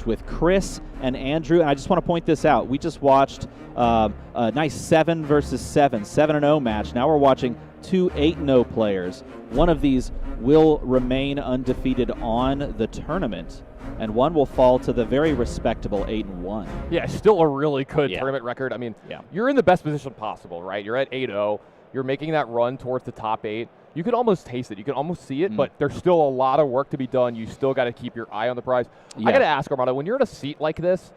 with Chris and Andrew, and I just want to point this out. We just watched a nice 7 versus 7, 7-0 match. Now we're watching two 8-0 players. One of these will remain undefeated on the tournament, and one will fall to the very respectable 8-1. Yeah, still a really good tournament record. I mean, you're in the best position possible, right? You're at 8-0. You're making that run towards the top 8. You can almost taste it. You can almost see it, but there's still a lot of work to be done. You still got to keep your eye on the prize. I got to ask, Armando, when you're in a seat like this,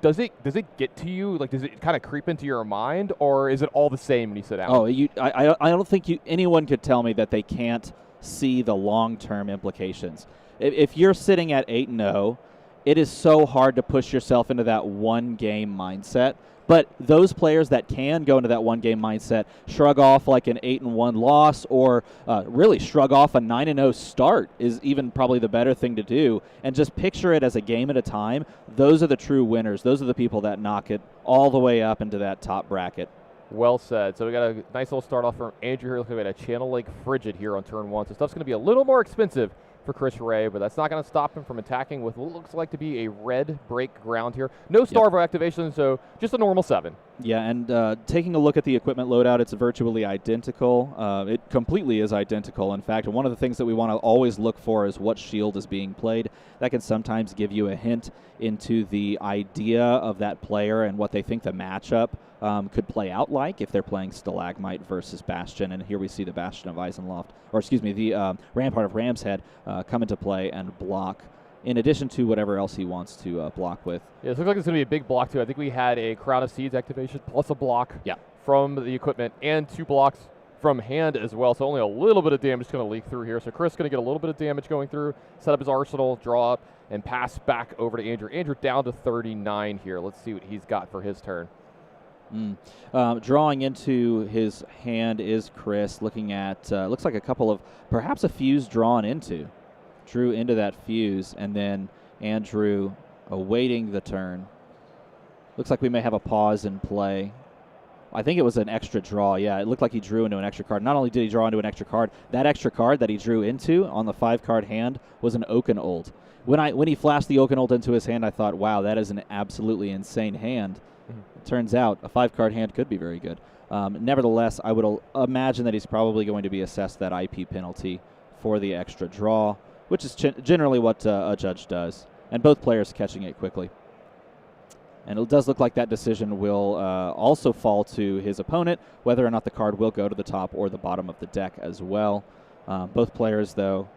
does it get to you? Like, does it kind of creep into your mind, or is it all the same when you sit down? Oh, I don't think anyone could tell me that they can't see the long-term implications. If you're sitting at 8-0, it is so hard to push yourself into that one-game mindset. But those players that can go into that one-game mindset shrug off like an 8-1 loss, or really shrug off a 9-0 start is even probably the better thing to do, and just picture it as a game at a time. Those are the true winners. Those are the people that knock it all the way up into that top bracket. Well said. So we got a nice little start off from Andrew here. Looking at a Channel Lake Frigid here on turn 1. So stuff's going to be a little more expensive for Chris Ray, but that's not going to stop him from attacking with what looks like to be a red break ground here. No Starvo activation, so just a normal 7. Yeah, and taking a look at the equipment loadout, it's virtually identical. It completely is identical. In fact, one of the things that we want to always look for is what shield is being played. That can sometimes give you a hint into the idea of that player and what they think the matchup could play out like if they're playing Stalagmite versus Bastion. And here we see the Bastion of Eisenloft, or excuse me, the Rampart of Ram's Head come into play and block, in addition to whatever else he wants to block with. Yeah, it looks like it's going to be a big block, too. I think we had a Crown of Seeds activation plus a block from the equipment and 2 blocks from hand as well, so only a little bit of damage is going to leak through here. So Chris is going to get a little bit of damage going through, set up his arsenal, draw up, and pass back over to Andrew. Andrew down to 39 here. Let's see what he's got for his turn. Drawing into his hand is Chris, looking at, looks like a couple of, perhaps a fuse drawn into. Drew into that fuse, and then Andrew awaiting the turn. Looks like we may have a pause in play. I think it was an extra draw. Yeah, it looked like he drew into an extra card. Not only did he draw into an extra card, that extra card that he drew into on the 5-card hand was an Oakenold. When he flashed the Oakenold into his hand, I thought, wow, that is an absolutely insane hand. It turns out a 5-card hand could be very good. Nevertheless, I would imagine that he's probably going to be assessed that IP penalty for the extra draw, which is generally what a judge does, and both players catching it quickly. And it does look like that decision will also fall to his opponent, whether or not the card will go to the top or the bottom of the deck as well. Both players, though,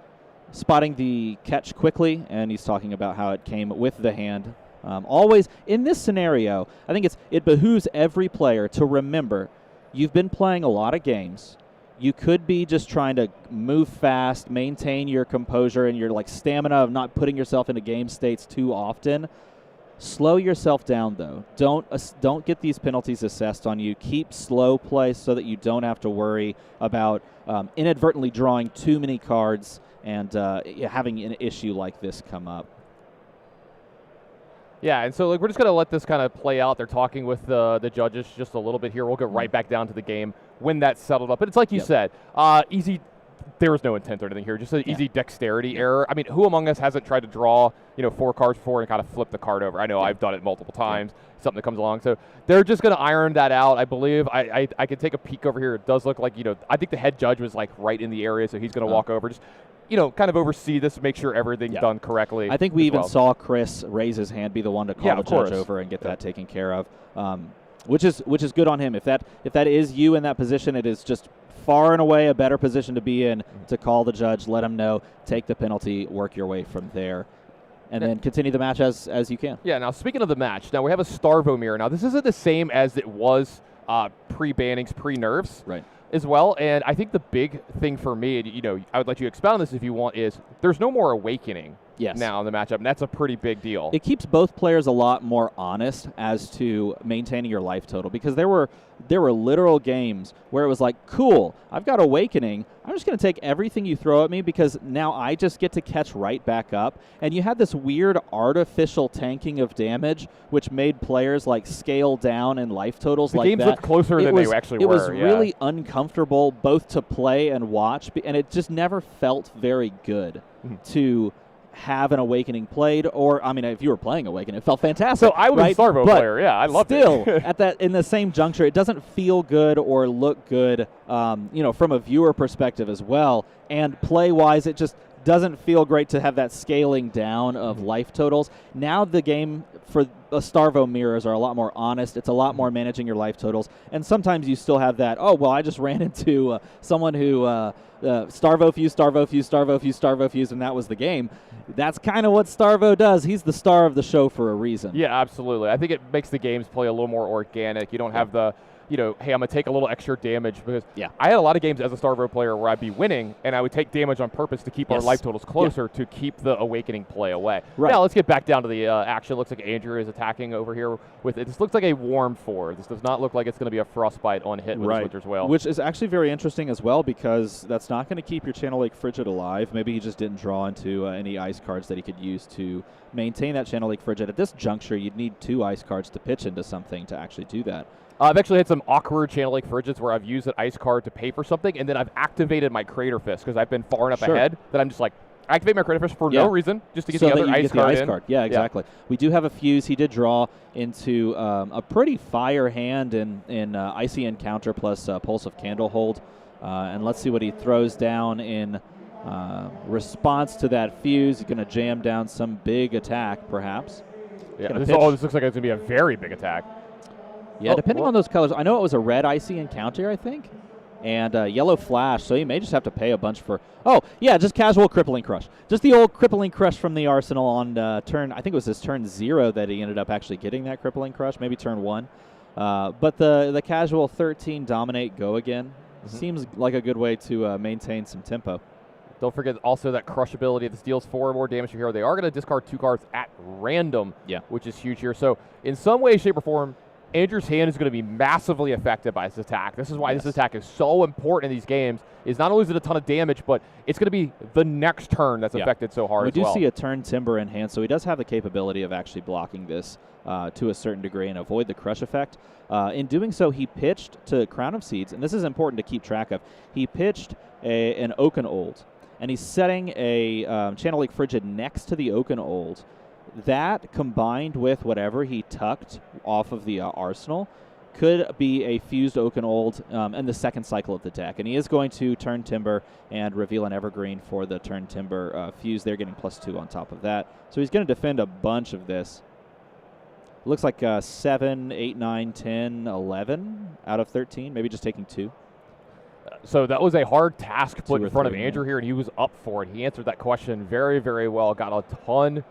spotting the catch quickly, and he's talking about how it came with the hand. Always, in this scenario, I think it behooves every player to remember you've been playing a lot of games. You could be just trying to move fast, maintain your composure and your stamina of not putting yourself into game states too often. Slow yourself down, though. Don't get these penalties assessed on you. Keep slow play so that you don't have to worry about inadvertently drawing too many cards and having an issue like this come up. Yeah, and so we're just going to let this kind of play out. They're talking with the judges just a little bit here. We'll get right back down to the game when that's settled up. But it's like you said, easy. There was no intent or anything here, just an easy dexterity error. I mean, who among us hasn't tried to draw 4 cards before and kind of flip the card over? I know I've done it multiple times. Something that comes along. So they're just going to iron that out, I believe. I can take a peek over here. It does look like, I think the head judge was right in the area, so he's going to walk over. Just kind of oversee this, make sure everything's done correctly. I think we even saw Chris raise his hand, be the one to call the judge over and get that taken care of, which is good on him. If that is you in that position, it is just far and away a better position to be in to call the judge, let him know, take the penalty, work your way from there, and then continue the match as you can. Yeah, now speaking of the match, now we have a Starvo mirror. Now this isn't the same as it was pre-bannings, pre-nerfs. Right. As well, and I think the big thing for me, I would let you expound on this if you want, is there's no more awakening now in the matchup, and that's a pretty big deal. It keeps both players a lot more honest as to maintaining your life total, because there were literal games where it was like, cool, I've got awakening, I'm just going to take everything you throw at me because now I just get to catch right back up. And you had this weird artificial tanking of damage, which made players scale down in life totals like that. The games looked closer than they actually were. It was really uncomfortable both to play and watch, and it just never felt very good to have an Awakening played, or I mean, if you were playing Awakening, it felt fantastic. So I was right? a Starvo But player. Yeah, I loved still, it. at that in the same juncture, it doesn't feel good or look good, from a viewer perspective as well. And play-wise, it just doesn't feel great to have that scaling down of life totals. Now the game for the Starvo mirrors are a lot more honest. It's a lot more managing your life totals. And sometimes you still have that, oh, well, I just ran into someone who Starvo fused, Starvo fused, Starvo fused, Starvo fused, and that was the game. That's kind of what Starvo does. He's the star of the show for a reason. Yeah, absolutely. I think it makes the games play a little more organic. You don't have the, hey, I'm going to take a little extra damage, because I had a lot of games as a Starvo player where I'd be winning, and I would take damage on purpose to keep our life totals closer to keep the Awakening play away. Right. Now, let's get back down to the action. Looks like Andrew is attacking over here with it. This looks like a Warm 4. This does not look like it's going to be a Frostbite on hit with this Winter's Wail. Which is actually very interesting as well, because that's not going to keep your Channel Lake Frigid alive. Maybe he just didn't draw into any ice cards that he could use to maintain that Channel Lake Frigid. At this juncture, you'd need 2 ice cards to pitch into something to actually do that. I've actually had some awkward Channel Lake Frigids where I've used an ice card to pay for something, and then I've activated my Crater Fist because I've been far enough ahead that I'm just like, activate my Crater Fist for no reason, just to get the other ice card in. Yeah, exactly. We do have a fuse. He did draw into a pretty fire hand in Icy Encounter plus Pulse of Candlehold. And let's see what he throws down in response to that fuse. He's going to jam down some big attack, perhaps. Yeah, this looks like it's going to be a very big attack. Yeah, depending on those colors. I know it was a red Icy Encounter, I think, and yellow Flash, so you may just have to pay a bunch for... Oh, yeah, just casual Crippling Crush. Just the old Crippling Crush from the Arsenal on turn... I think it was his turn 0 that he ended up actually getting that Crippling Crush, maybe turn 1. But the casual 13 Dominate Go Again seems like a good way to maintain some tempo. Don't forget also that crush ability. This deals 4 more damage to your hero. They are going to discard 2 cards at random, which is huge here. So in some way, shape, or form, Andrew's hand is going to be massively affected by this attack. This is why this attack is so important in these games. Is not only is it a ton of damage, but it's going to be the next turn that's affected so hard we as well. We do see a turn Timber in hand, so he does have the capability of actually blocking this to a certain degree and avoid the crush effect. In doing so, he pitched to Crown of Seeds, and this is important to keep track of. He pitched an Oaken Old, and he's setting a Channel Lake Frigid next to the Oaken Old. That, combined with whatever he tucked off of the Arsenal, could be a fused Oaken Old in the second cycle of the deck. And he is going to turn Timber and reveal an Evergreen for the turn Timber fuse. They're getting +2 on top of that. So he's going to defend a bunch of this. Looks like 7, 8, 9, 10, 11 out of 13, maybe just taking 2. So that was a hard task put in front of Andrew here, and he was up for it. He answered that question very, very well, got a ton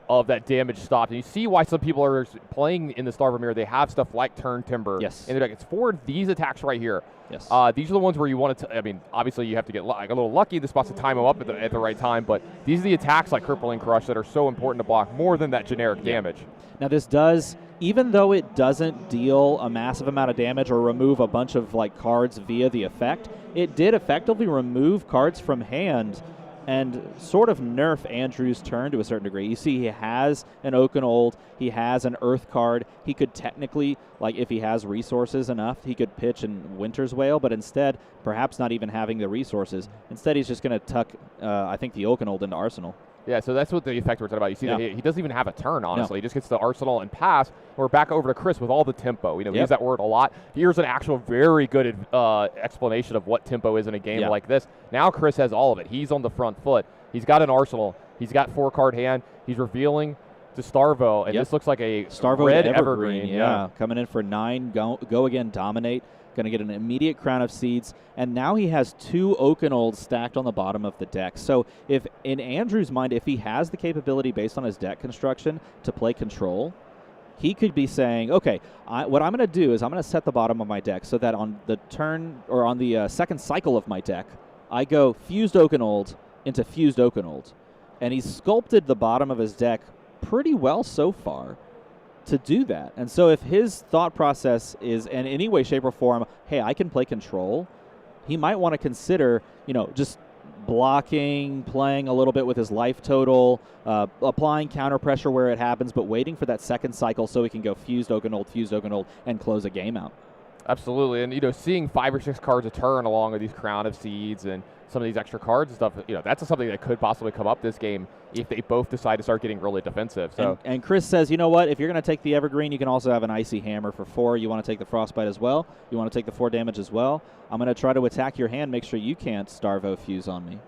of that damage stopped. And you see why some people are playing in the Starvo mirror. They have stuff like Turn Timber in their deck. It's for these attacks right here. These are the ones where you want to, I mean, obviously you have to get a little lucky. The spot's to time them up at the right time, but these are the attacks like Crippling Crush that are so important to block more than that generic damage. Now this does, even though it doesn't deal a massive amount of damage or remove a bunch of cards via the effect, it did effectively remove cards from hand and sort of nerf Andrew's turn to a certain degree. You see he has an Oaken Old, he has an Earth card. He could technically, if he has resources enough, he could pitch in Winter's Wail, but instead, perhaps not even having the resources, instead he's just going to tuck, I think, the Oaken Old into Arsenal. Yeah, so that's what the effect we're talking about. You see that he doesn't even have a turn, honestly. He just gets the Arsenal and pass. We're back over to Chris with all the tempo. We use that word a lot. Here's an actual very good explanation of what tempo is in a game like this. Now Chris has all of it. He's on the front foot. He's got an Arsenal. He's got 4-card hand. He's revealing to Starvo, and this looks like a Starvo red Evergreen. Coming in for 9. Go again, Dominate. Going to get an immediate Crown of Seeds, and now he has 2 Oaken Olds stacked on the bottom of the deck. So if, in Andrew's mind, if he has the capability based on his deck construction to play Control, he could be saying, okay, what I'm going to do is I'm going to set the bottom of my deck so that on the turn, or on the second cycle of my deck, I go Fused Oaken Old into Fused Oaken Old. And he's sculpted the bottom of his deck pretty well so far to do that. And so if his thought process is in any way, shape, or form, hey, I can play Control, he might want to consider, just blocking, playing a little bit with his life total, applying counter pressure where it happens, but waiting for that second cycle so he can go Fused Oaken Old, and close a game out. Absolutely, and seeing 5 or 6 cards a turn along with these Crown of Seeds and some of these extra cards and stuff, that's something that could possibly come up this game if they both decide to start getting really defensive. So, and Chris says, you know what? If you're going to take the Evergreen, you can also have an Icy Hammer for 4. You want to take the Frostbite as well. You want to take the 4 damage as well. I'm going to try to attack your hand. Make sure you can't Starvo Fuse on me.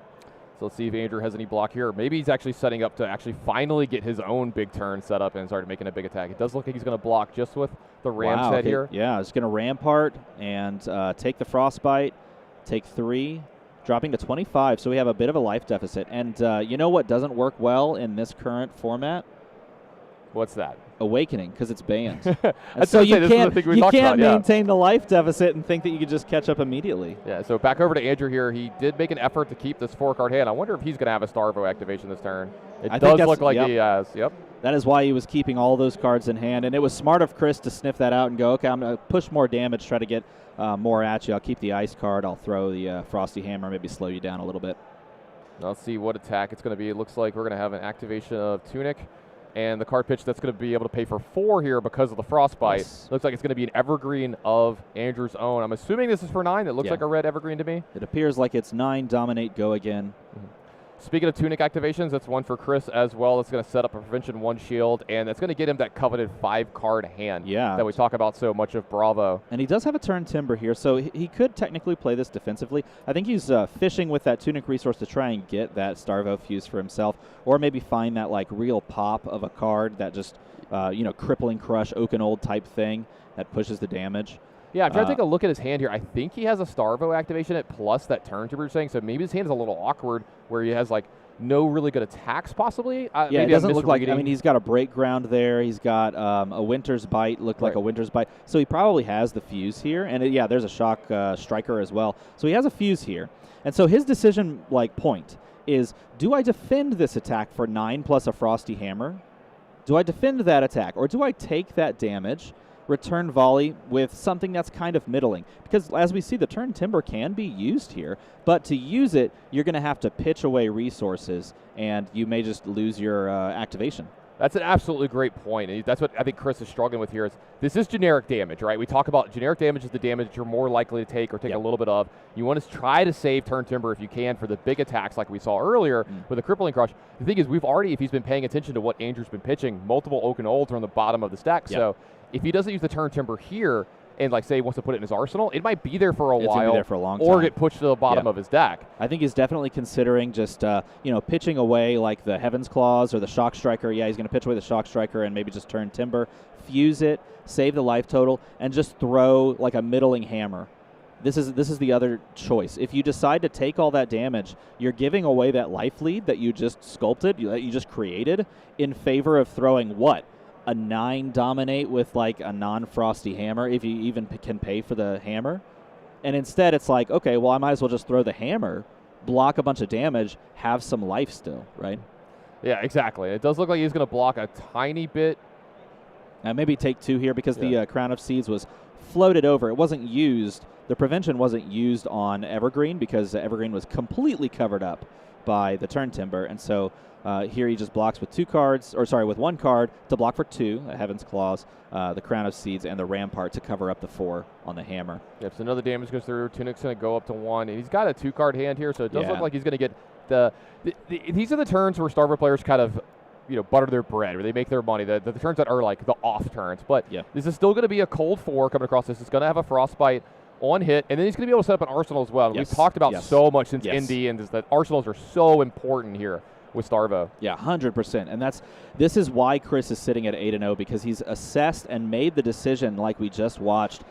So let's see if Andrew has any block here. Maybe he's actually setting up to actually finally get his own big turn set up and start making a big attack. It does look like he's going to block just with the Ram's head here. Yeah, he's going to Rampart and take the Frostbite, take 3, dropping to 25. So we have a bit of a life deficit. And you know what doesn't work well in this current format? What's that? Awakening, because it's banned. So you can't yeah. maintain the life deficit and think that you could just catch up immediately. Yeah, so back over to Andrew here. He did make an effort to keep this 4-card hand. I wonder if he's going to have a Starvo activation this turn. It does look like he has. Yep. That is why he was keeping all those cards in hand, and it was smart of Chris to sniff that out and go, okay, I'm going to push more damage, try to get more at you. I'll keep the Ice card. I'll throw the Frosty Hammer, maybe slow you down a little bit. Now let's see what attack it's going to be. It looks like we're going to have an activation of Tunic. And the card pitch that's going to be able to pay for 4 here because of the Frostbite. Yes. Looks like it's going to be an Evergreen of Andrew's own. I'm assuming this is for 9. It looks like a red Evergreen to me. It appears like it's 9, Dominate, Go again. Mm-hmm. Speaking of Tunic activations, that's one for Chris as well. It's going to set up a Prevention 1 shield, and that's going to get him that coveted 5-card hand that we talk about so much of Bravo. And he does have a turn Timber here, so he could technically play this defensively. I think he's fishing with that Tunic resource to try and get that Starvo Fuse for himself, or maybe find that like real pop of a card that just, Crippling Crush, Oaken Old type thing that pushes the damage. Yeah, I'm trying to take a look at his hand here. I think he has a Starvo activation at plus that turn Timber you're saying, so maybe his hand is a little awkward where he has like no really good attacks possibly. Yeah, it doesn't look like, he's got a Break Ground there. He's got a Winter's Bite, like a Winter's Bite. So he probably has the Fuse here. And there's a Shock Striker as well. So he has a Fuse here. And so his decision point is, do I defend this attack for 9 plus a Frosty Hammer? Do I defend that attack? Or do I take that damage, return volley with something that's kind of middling? Because as we see, the turn Timber can be used here, but to use it, you're going to have to pitch away resources, and you may just lose your activation. That's an absolutely great point. And that's what I think Chris is struggling with here. This is generic damage, right? We talk about generic damage is the damage you're more likely to take or take a little bit of. You want to try to save turn Timber if you can for the big attacks like we saw earlier with the Crippling Crush. The thing is, if he's been paying attention to what Andrew's been pitching, multiple Oaken Olds are on the bottom of the stack. So if he doesn't use the turn Timber here and say he wants to put it in his arsenal, it might be there for a while, be there for a long time, or get pushed to the bottom of his deck. I think he's definitely considering just pitching away like the Heaven's Claws or the Shock Striker. Yeah, he's going to pitch away the Shock Striker and maybe just turn Timber, fuse it, save the life total, and just throw like a middling hammer. This is the other choice. If you decide to take all that damage, you're giving away that life lead that you just sculpted, that you just created, in favor of throwing what? A 9 Dominate with like a non-Frosty Hammer, if you even can pay for the hammer. And instead it's like, okay, well, I might as well just throw the hammer, block a bunch of damage, have some life still, right? Yeah, exactly. It does look like he's going to block a tiny bit. And maybe take 2 here because the Crown of Seeds was floated over. It wasn't used. The Prevention wasn't used on Evergreen because Evergreen was completely covered up by the turn Timber. And so here he just blocks with 1 card to block for 2, the Heaven's Claws, the Crown of Seeds, and the Rampart to cover up the 4 on the hammer. Yep, so another damage goes through. Tunic's going to go up to 1. And he's got a 2-card hand here, so it does look like he's going to get these are the turns where Starvo players kind of butter their bread, where they make their money, the turns that are like the off turns. But this is still going to be a cold 4 coming across this. It's going to have a Frostbite on hit, and then he's going to be able to set up an arsenal as well. And we've talked about so much since Indy, and that arsenals are so important here with Starvo. Yeah, 100%. And this is why Chris is sitting at 8-0, because he's assessed and made the decision, like we just watched,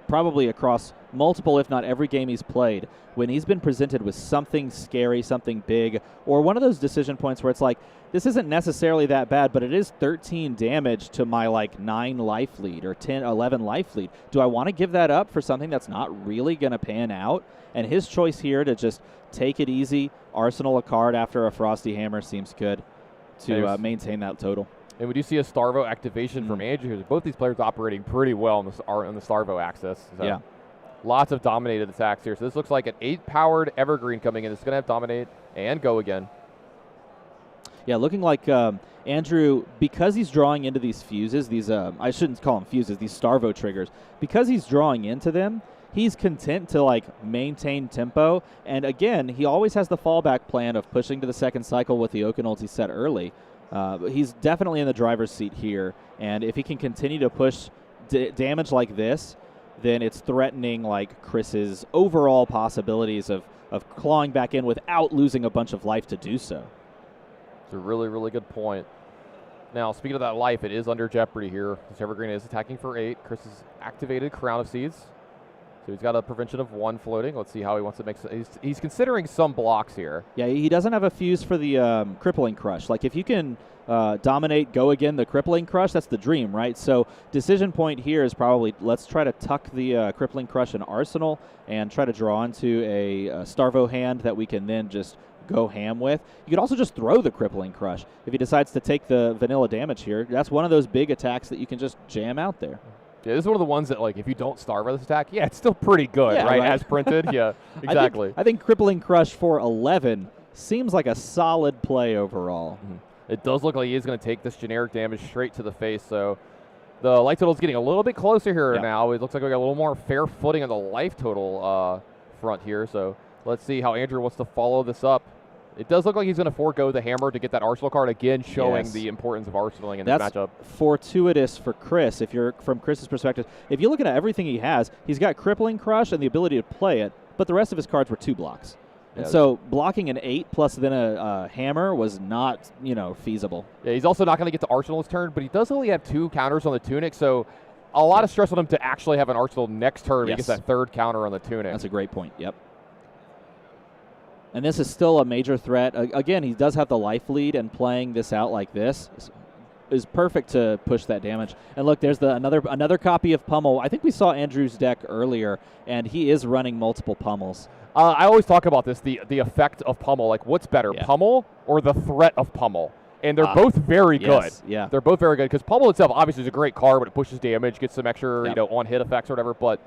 probably across multiple, if not every game he's played, when he's been presented with something scary, something big, or one of those decision points where it's like, this isn't necessarily that bad, but it is 13 damage to my 9 life lead or 10, 11 life lead. Do I want to give that up for something that's not really going to pan out? And his choice here to just take it easy, arsenal a card after a Frosty Hammer seems good to maintain that total. And we do see a Starvo activation from Andrew here. Both these players operating pretty well on the Starvo axis. So lots of dominated attacks here. So this looks like an 8-powered Evergreen coming in. It's going to have Dominate and Go again. Yeah, looking like Andrew, because he's drawing into these fuses, these I shouldn't call them fuses, these Starvo triggers, because he's drawing into them, he's content to like maintain tempo. And again, he always has the fallback plan of pushing to the second cycle with the Oaken ulti set early. But he's definitely in the driver's seat here, and if he can continue to push damage like this, then it's threatening like Chris's overall possibilities of clawing back in without losing a bunch of life to do so. It's a really, really good point. Now, speaking of that life, it is under jeopardy here. This Evergreen is attacking for 8. Chris has activated Crown of Seeds. So he's got a prevention of 1 floating. Let's see how he wants to make. He's considering some blocks here. Yeah, he doesn't have a fuse for the Crippling Crush. Like, if you can dominate, go again, the Crippling Crush, that's the dream, right? So decision point here is probably let's try to tuck the Crippling Crush in Arsenal and try to draw into a Starvo hand that we can then just go ham with. You could also just throw the Crippling Crush. If he decides to take the vanilla damage here, that's one of those big attacks that you can just jam out there. Yeah, this is one of the ones that, like, if you don't Starvo this attack, yeah, it's still pretty good, yeah, right? As printed, yeah, exactly. I think Crippling Crush for 11 seems like a solid play overall. Mm-hmm. It does look like he is going to take this generic damage straight to the face, so the life total is getting a little bit closer here now. It looks like we got a little more fair footing on the life total front here, so let's see how Andrew wants to follow this up. It does look like he's going to forego the hammer to get that Arsenal card again, showing the importance of Arsenaling in this matchup. That's fortuitous for Chris, if you're from Chris's perspective. If you're looking at everything he has, he's got Crippling Crush and the ability to play it, but the rest of his cards were 2 blocks. And so blocking an 8 plus then a hammer was not, feasible. Yeah, he's also not going to get to Arsenal his turn, but he does only have 2 counters on the Tunic, so a lot of stress on him to actually have an Arsenal next turn when he gets that 3rd counter on the Tunic. That's a great point, yep. And this is still a major threat. Again, he does have the life lead, and playing this out like this is perfect to push that damage. And look, there's another copy of Pummel. I think we saw Andrew's deck earlier, and he is running multiple Pummels. I always talk about this, the effect of Pummel. Like, what's better, Pummel or the threat of Pummel? And they're both very good. Yeah. They're both very good, because Pummel itself obviously is a great card, but it pushes damage, gets some extra on-hit effects or whatever, but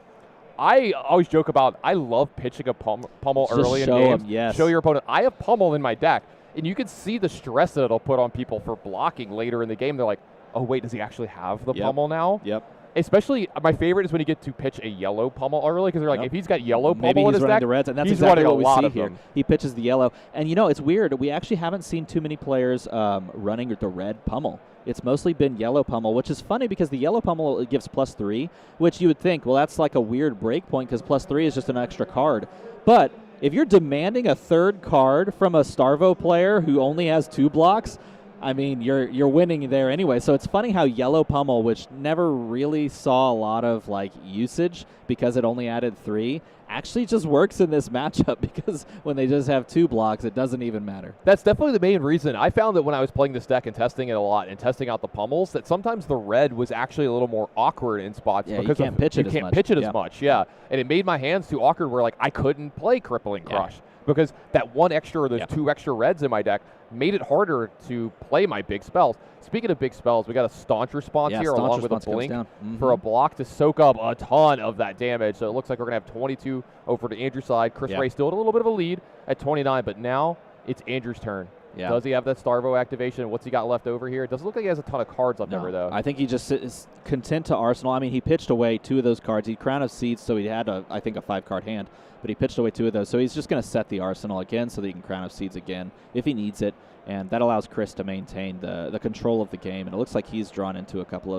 I always joke about I love pitching a Pummel early in games. Show your opponent. I have Pummel in my deck, and you can see the stress that it'll put on people for blocking later in the game. They're like, oh, wait, does he actually have the Pummel now? Yep. Especially, my favorite is when you get to pitch a yellow Pummel early, because they're like, if he's got yellow Pummel in his deck, the reds, and that's he's exactly running what we a lot see here. Them. He pitches the yellow, and it's weird. We actually haven't seen too many players running the red Pummel. It's mostly been yellow Pummel, which is funny because the yellow Pummel gives +3, which you would think, well, that's like a weird break point because +3 is just an extra card. But if you're demanding a 3rd card from a Starvo player who only has 2 blocks, I mean, you're winning there anyway. So it's funny how yellow Pummel, which never really saw a lot of usage because it only added 3, actually just works in this matchup because when they just have 2 blocks, it doesn't even matter. That's definitely the main reason. I found that when I was playing this deck and testing it a lot and testing out the Pummels, that sometimes the red was actually a little more awkward in spots because you can't pitch it as much. Yeah, and it made my hands too awkward where I couldn't play Crippling Crush because that 1 extra or those 2 extra reds in my deck made it harder to play my big spells. Speaking of big spells, we got a Staunch Response here along with a Blink for a block to soak up a ton of that damage. So it looks like we're going to have 22 over to Andrew's side. Chris Ray still at a little bit of a lead at 29, but now it's Andrew's turn. Yeah. Does he have that Starvo activation? What's he got left over here? It doesn't look like he has a ton of cards left over, though. I think he just is content to Arsenal. I mean, he pitched away 2 of those cards. He Crown of Seeds, so he had, I think, a 5-card hand, but he pitched away 2 of those. So he's just going to set the Arsenal again so that he can Crown of Seeds again if he needs it, and that allows Chris to maintain the control of the game. And it looks like he's drawn into a couple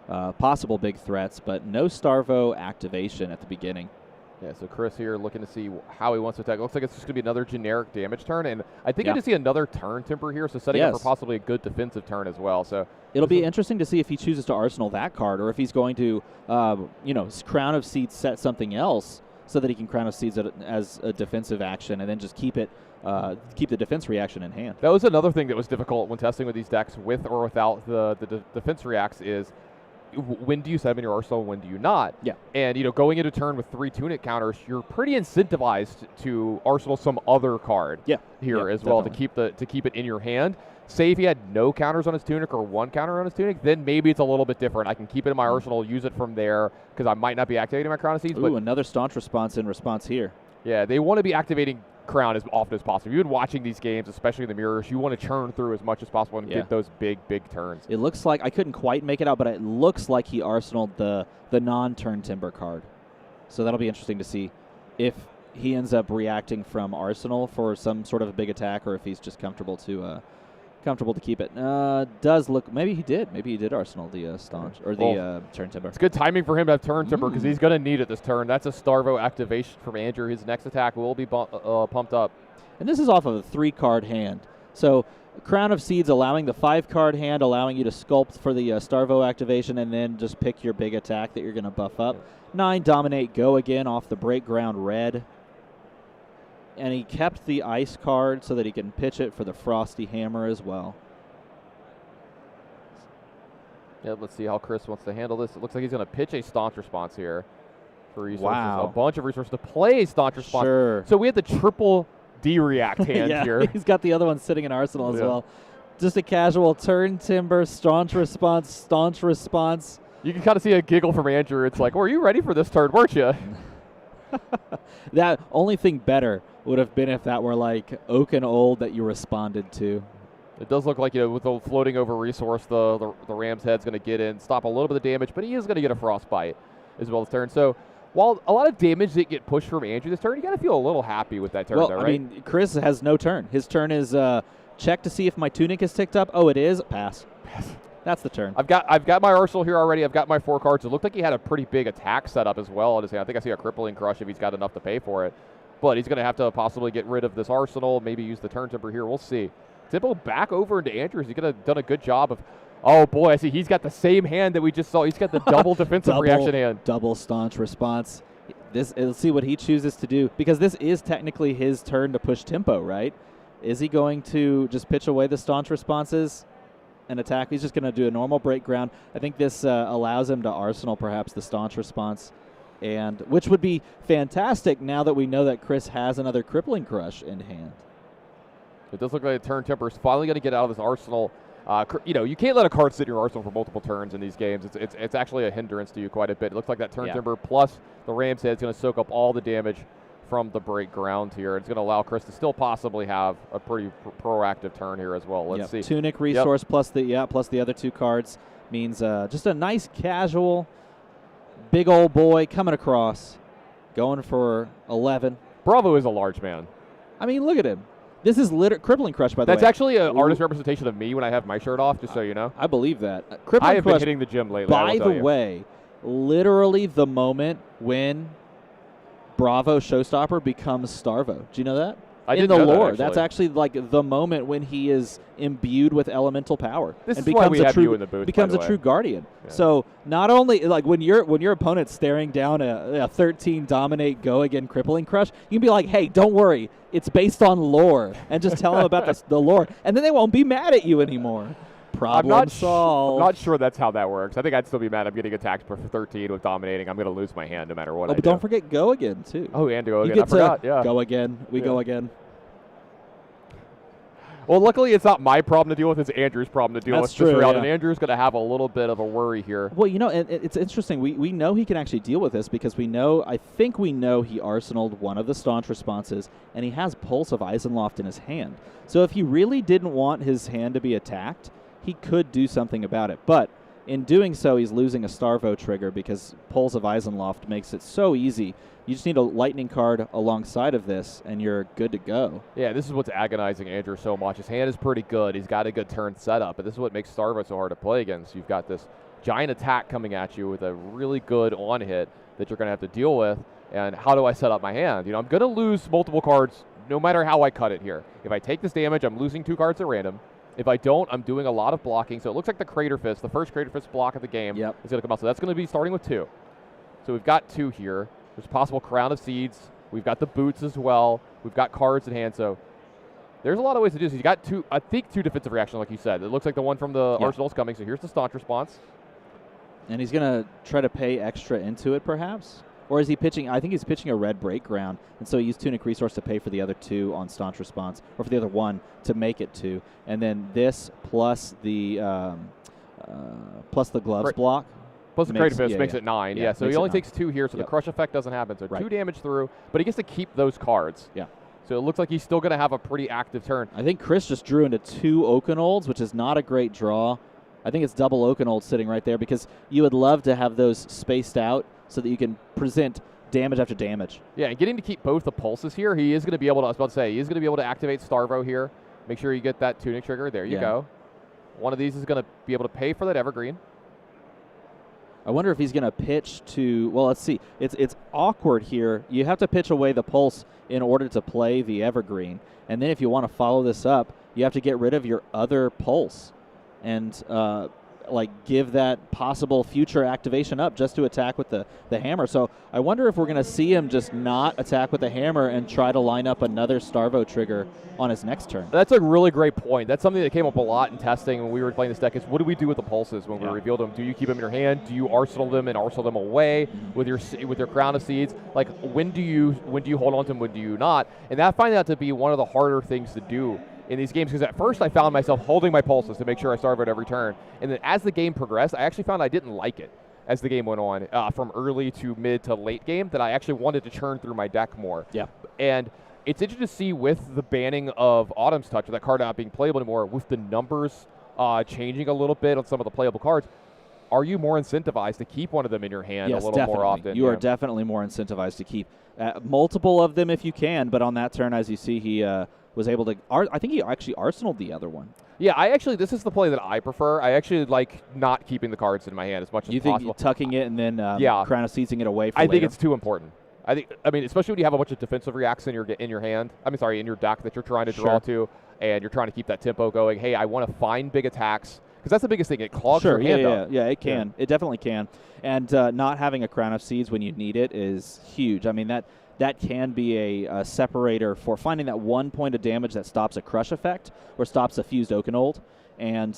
of possible big threats, but no Starvo activation at the beginning. Yeah, so Chris here looking to see how he wants to attack. Looks like it's just going to be another generic damage turn, and I think I just see another turn temper here, so setting up for possibly a good defensive turn as well. So it'll be interesting to see if he chooses to Arsenal that card, or if he's going to, Crown of Seeds set something else so that he can Crown of Seeds as a defensive action, and then just keep the defense reaction in hand. That was another thing that was difficult when testing with these decks, with or without the defense reacts, is when do you set them in your arsenal, when do you not? Yeah. And, going into turn with 3 Tunic counters, you're pretty incentivized to arsenal some other card here as well to keep it in your hand. Say if he had no counters on his Tunic or 1 counter on his Tunic, then maybe it's a little bit different. I can keep it in my arsenal, use it from there, because I might not be activating my Crown of Seeds. Ooh, another Staunch Response in response here. Yeah, they want to be activating Crown as often as possible. You've been watching these games, especially in the mirrors. You want to churn through as much as possible and get those big turns. It looks like, I couldn't quite make it out, but it looks like he arsenaled the non-turn timber card. So that'll be interesting to see if he ends up reacting from Arsenal for some sort of a big attack, or if he's just comfortable to keep it. Does look, maybe he did Arsenal the staunch or the turn timber. It's good timing for him to have turn timber because he's going to need it this turn. That's a Starvo activation from Andrew. His next attack will be pumped up. And this is off of a 3-card hand. So Crown of Seeds allowing the 5-card hand, allowing you to sculpt for the Starvo activation, and then just pick your big attack that you're going to buff up. 9 Dominate Go again off the break ground red. And he kept the ice card so that he can pitch it for the Frosty Hammer as well. Yeah, let's see how Chris wants to handle this. It looks like he's going to pitch a Staunch Response here for resources. Wow. A bunch of resources to play a Staunch Response. Sure. So we had the triple D-React hand here. He's got the other one sitting in Arsenal as well. Just a casual turn timber, staunch response. You can kind of see a giggle from Andrew. It's like, were you ready for this turn, weren't you? That only thing better would have been if that were like Oak and Old that you responded to. It does look like, with the floating over resource, the Ram's Head's going to get in, stop a little bit of damage, but he is going to get a Frostbite as well this turn. So while a lot of damage didn't get pushed from Andrew this turn, you got to feel a little happy with that turn, though, right? I mean, Chris has no turn. His turn is check to see if my tunic is ticked up. Oh, it is. Pass. That's the turn. I've got my Arsenal here already. I've got my 4 cards. It looked like he had a pretty big attack set up as well. I think I see a Crippling Crush if he's got enough to pay for it. But he's going to have to possibly get rid of this Arsenal, maybe use the turn timber here. We'll see. Tempo back over into Andrews. He's done a good job of. Oh boy, I see he's got the same hand that we just saw. He's got the double defensive reaction hand. Double staunch response. Let's see what he chooses to do, because this is technically his turn to push tempo, right? Is he going to just pitch away the staunch responses and attack? He's just going to do a normal break ground. I think this allows him to arsenal perhaps the staunch response, and which would be fantastic now that we know that Chris has another Crippling Crush in hand. It does look like the turn timber is finally going to get out of this arsenal. You can't let a card sit in your arsenal for multiple turns in these games. It's actually a hindrance to you quite a bit. It looks like that turn timber plus the Ram's Head is going to soak up all the damage from the break ground here. It's going to allow Chris to still possibly have a pretty proactive turn here as well. Let's see. Tunic resource plus the other 2 cards means just a nice casual big old boy coming across, going for 11. Bravo is a large man. I mean, look at him. This is Crippling Crush, by the way. That's actually an artist representation of me when I have my shirt off, just so you know. I believe that. I have been hitting the gym lately. By the way, literally the moment when Bravo Showstopper becomes Starvo. Do you know that? In the lore, that's actually like the moment when he is imbued with elemental power. This and is why we have you in the booth, becomes by the a true way. guardian. Yeah. So not only like when your opponent's staring down a 13 Dominate Go again Crippling Crush, you can be like, hey, don't worry, it's based on lore, and just tell them about the lore, and then they won't be mad at you anymore. Problem solved. I'm not sure that's how that works. I think I'd still be mad. I'm getting attacked for 13 with dominating. I'm going to lose my hand no matter what I do. But don't forget Go Again, too. Oh, and Go Again. I forgot. Go Again. We go again. Well, luckily it's not my problem to deal with. It's Andrew's problem to deal with. True, And Andrew's going to have a little bit of a worry here. Well, it's interesting. We know he can actually deal with this because I think we know he arsenaled one of the staunch responses, and he has Pulse of Eisenloft in his hand. So if he really didn't want his hand to be attacked, he could do something about it. But in doing so, he's losing a Starvo trigger because Pulse of Eisenloft makes it so easy. You just need a lightning card alongside of this, and you're good to go. Yeah, this is what's agonizing Andrew so much. His hand is pretty good. He's got a good turn setup, but this is what makes Starvo so hard to play against. You've got this giant attack coming at you with a really good on-hit that you're going to have to deal with, and how do I set up my hand? I'm going to lose multiple cards no matter how I cut it here. If I take this damage, I'm losing 2 cards at random. If I don't, I'm doing a lot of blocking. So it looks like the Crater Fist, the first Crater Fist block of the game, is going to come out. So that's going to be starting with 2. So we've got 2 here. There's a possible Crown of Seeds. We've got the boots as well. We've got cards in hand. So there's a lot of ways to do this. He's got 2 defensive reactions, like you said. It looks like the one from the Arsenal's coming. So here's the staunch response. And he's going to try to pay extra into it, perhaps? Or is he pitching? I think he's pitching a red break ground, and so he used Tunic Resource to pay for the other 2 on staunch response, or for the other 1 to make it 2. And then this plus the gloves block. Plus the Crater Fist makes it 9. Yeah, so he only takes 2 here, so the crush effect doesn't happen. So 2 damage through, but he gets to keep those cards. Yeah. So it looks like he's still going to have a pretty active turn. I think Chris just drew into 2 Oakenolds, which is not a great draw. I think it's double Oakenold sitting right there because you would love to have those spaced out so that you can present damage after damage. Yeah, and getting to keep both the pulses here, he is going to be able to, I was about to say, he is going to be able to activate Starvo here. Make sure you get that Tunic trigger. There you go. One of these is going to be able to pay for that Evergreen. I wonder if he's going to pitch to, well, let's see. It's awkward here. You have to pitch away the pulse in order to play the Evergreen. And then if you want to follow this up, you have to get rid of your other pulse and give that possible future activation up just to attack with the hammer. So I wonder if we're going to see him just not attack with the hammer and try to line up another Starvo trigger on his next turn. That's a really great point. That's something that came up a lot in testing when we were playing this deck is what do we do with the pulses when we revealed them? Do you keep them in your hand? Do you arsenal them and arsenal them away with your crown of seeds? Like when do you hold on to them, when do you not? And that finding out to be one of the harder things to do in these games, because at first I found myself holding my pulses to make sure I starve at every turn. And then as the game progressed, I actually found I didn't like it as the game went on, from early to mid to late game, that I actually wanted to churn through my deck more. Yeah. And it's interesting to see with the banning of Autumn's Touch, or that card not being playable anymore, with the numbers changing a little bit on some of the playable cards, are you more incentivized to keep one of them in your hand a little more often? You are definitely more incentivized to keep multiple of them if you can, but on that turn, as you see, he was able to, I think he actually arsenaled the other one. Yeah, this is the play that I prefer. I actually like not keeping the cards in my hand as much as possible. You think tucking it and then Crown of Seizing it away for later? I think it's too important. I mean, especially when you have a bunch of defensive reacts in your hand. In your deck that you're trying to draw to, and you're trying to keep that tempo going. Hey, I want to find big attacks, because that's the biggest thing. It clogs your hand up. Yeah, it can. It definitely can. And not having a Crown of Seeds when you need it is huge. I mean, that can be a separator for finding that 1 point of damage that stops a crush effect or stops a fused Oakenold. And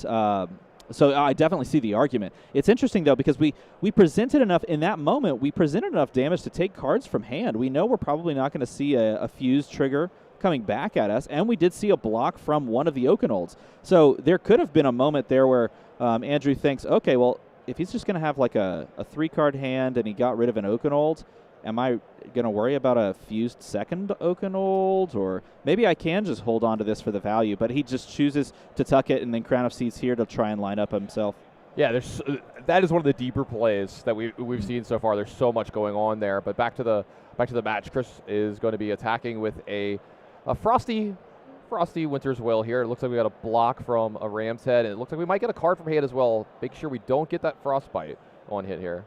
so I definitely see the argument. It's interesting, though, because we presented enough in that moment. We presented enough damage to take cards from hand. We know we're probably not going to see a fused trigger coming back at us, and we did see a block from one of the Oakenolds. So there could have been a moment there where Andrew thinks, okay, well, if he's just going to have like a 3-card hand and he got rid of an Oakenold, am I going to worry about a fused second Oakenold? Or maybe I can just hold on to this for the value, but he just chooses to tuck it and then Crown of Seeds here to try and line up himself. Yeah, that is one of the deeper plays that we've seen so far. There's so much going on there. But back to the match, Chris is going to be attacking with a Frosty Winter's Will here. It looks like we got a block from a Ram's Head, and it looks like we might get a card from hand as well. Make sure we don't get that Frostbite on hit here.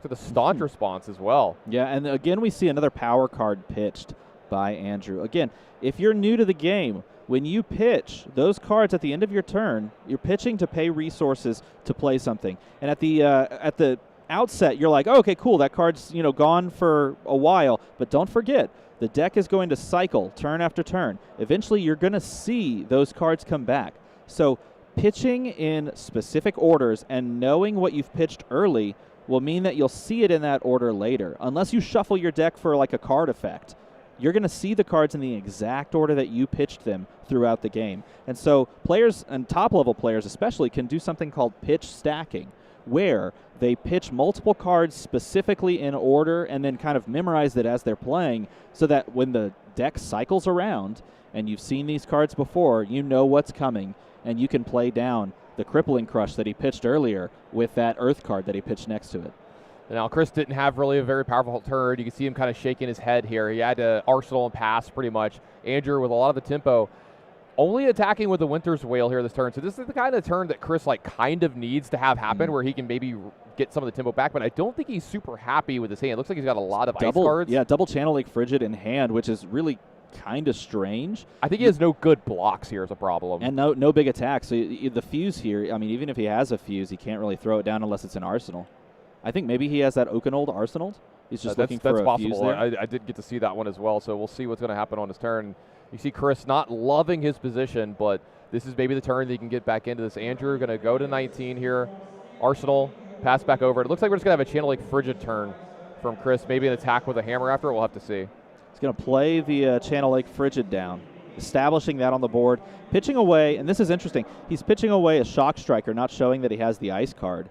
To the Staunch response as well. Yeah, and again, we see another power card pitched by Andrew. Again, if you're new to the game, when you pitch those cards at the end of your turn, you're pitching to pay resources to play something. And at the outset, you're like, oh, okay, cool, that card's gone for a while. But don't forget, the deck is going to cycle turn after turn. Eventually, you're going to see those cards come back. So pitching in specific orders and knowing what you've pitched early will mean that you'll see it in that order later. Unless you shuffle your deck for like a card effect, you're going to see the cards in the exact order that you pitched them throughout the game. And so players, and top-level players especially, can do something called pitch stacking, where they pitch multiple cards specifically in order and then kind of memorize it as they're playing, so that when the deck cycles around and you've seen these cards before, you know what's coming, and you can play down the Crippling Crush that he pitched earlier with that Earth card that he pitched next to it. Now, Chris didn't have really a very powerful turn. You can see him kind of shaking his head here. He had to arsenal and pass pretty much. Andrew, with a lot of the tempo, only attacking with the Winter's Wail here this turn. So this is the kind of turn that Chris kind of needs to have happen, where he can maybe get some of the tempo back. But I don't think he's super happy with his hand. It looks like he's got a lot of ice cards. Yeah, double Channel Lake Frigid in hand, which is really kind of strange. I think he has no good blocks here as a problem. And no big attacks. So the fuse here, I mean, even if he has a fuse, he can't really throw it down unless it's an arsenal. I think maybe he has that Oakenold arsenaled. He's just looking for a fuse there. I did get to see that one as well, so we'll see what's going to happen on his turn. You see Chris not loving his position, but this is maybe the turn that he can get back into this. Andrew going to go to 19 here. Arsenal, pass back over. It looks like we're just going to have a Channel Lake Frigid turn from Chris. Maybe an attack with a hammer after. We'll have to see. He's going to play the Channel Lake Frigid down, establishing that on the board. Pitching away, and this is interesting, he's pitching away a Shock Striker, not showing that he has the ice card.